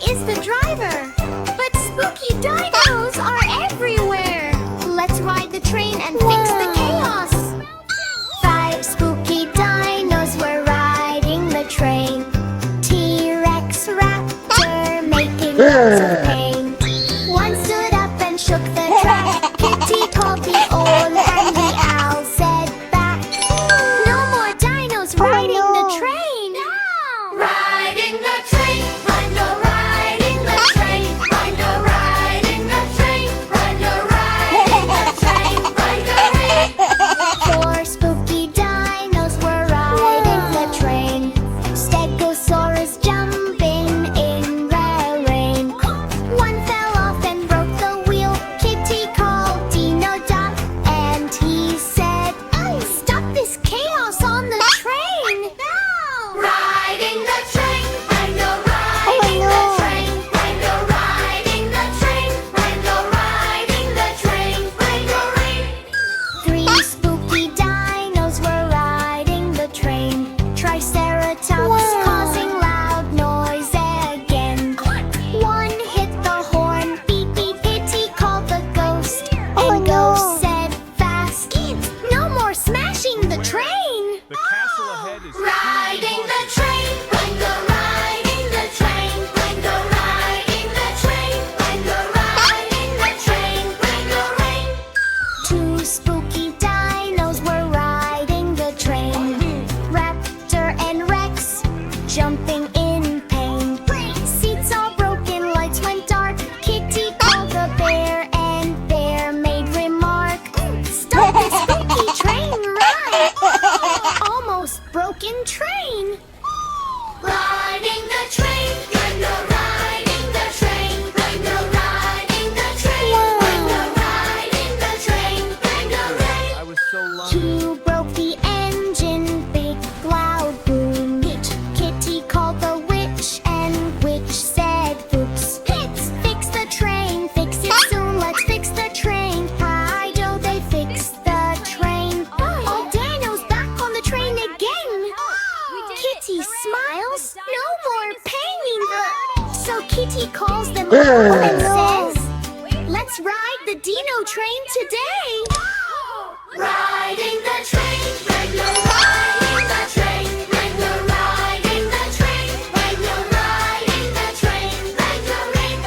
is the driver. But spooky dinos are everywhere. Let's ride the train and fix the chaos. 5 spooky dinos were riding the train. T-Rex, raptor, making lots of pain. One stood up and shook the track. Kitty called the old and the owl said back, no more dinos riding the train. Riding the train, Rhino riding the train, Rhino riding the train, Rhino riding the train, Rhino. 4 spooky dinos were riding the train. Stegosaurus jumping in the rain. One fell off and broke the wheel. Kitty called Dino and he said, stop this chaos on the train. Riding the train, Rhino riding the train, Rhino riding the train, Rhino riding the train, Rhino rain. 3 spooky dinos were riding the train. Triceratops causing loud noise again. One hit the horn, beep beep. Kitty called the ghost, and ghost said fast, no more smashing the train. The castle ahead is Riding the train, Rhino riding the train, Rhino riding the train, Rhino riding the train, Rhino rain. 2 spooky dinos were riding the train. Raptor and Rex jumping in pain. Seats all broken, lights went dark. Kitty called the bear and bear made remark, stop this spooky train ride. Almost broken train. Riding the train, Rhino riding the train, Rhino riding the train, Rhino riding the train, Rhino rain. I was so lucky. 2 broke the engine, big loud boom. Kitty called the witch and witch said oops. Fix the train, fix it soon, let's fix the train. Fido, they fixed the train. All dinos back on the train again. Kitty smiles, no more pain. So Kitty calls them all and says, let's ride the Dino train today. Riding the train, Rhino riding the train, Rhino riding the train, Rhino riding the train, Rhino rain.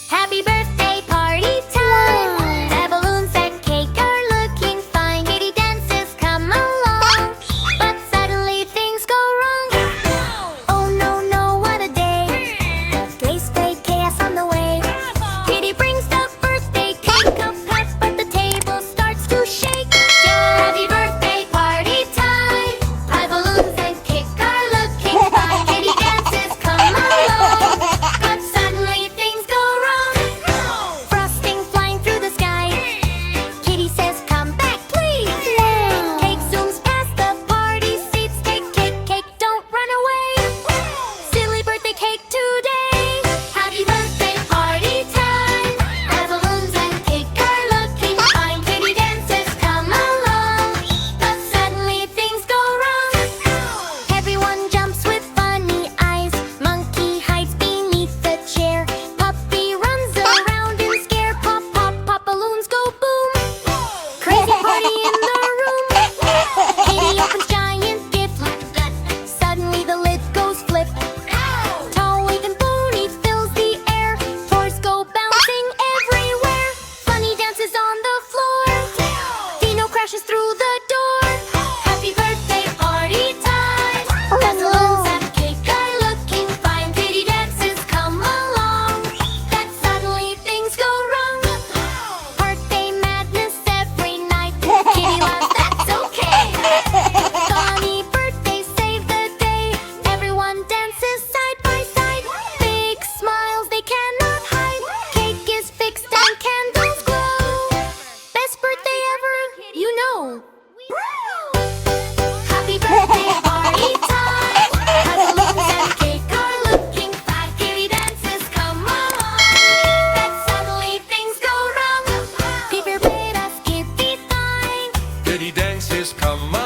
Happy birthday party time! The balloons and cake are looking fine. Kitty dances come along, but suddenly things go wrong. Oh no, no, what a day! Place play chaos on the way. Kitty brings the birthday cake up hot, but the table starts to shake. Happy birthday party time! High balloons and cake are looking fine. Kitty dances come along, but suddenly things go wrong. Frosting flying through the sky. Kitty says, come back, please. Cake zooms past the party seats. Cake, cake, cake, don't run away. Silly birthday cake today. Happy birthday party time. Our balloons and cake are looking fine. Kitty dances come along, but suddenly things go wrong. Everyone jumps with funny eyes. Monkey hides beneath the chair. Puppy runs around in scare. Pop, pop, pop, balloons go boom. Crazy party in the room. Kitty opens giant gift. Suddenly the lid goes flip. Tall waving pony fills the air. Toys go bouncing everywhere. Funny dances on the floor. Dino crashes through the door. Happy birthday party time. The balloons and cake are looking fine. Kitty dances come along, but suddenly things go wrong. Birthday madness every night. Kitty laughs, that's okay. Funny birthday save the day. Everyone dances side by side. Big smiles they cannot hide. Cake is fixed and candles glow. Best birthday ever, you know. dances come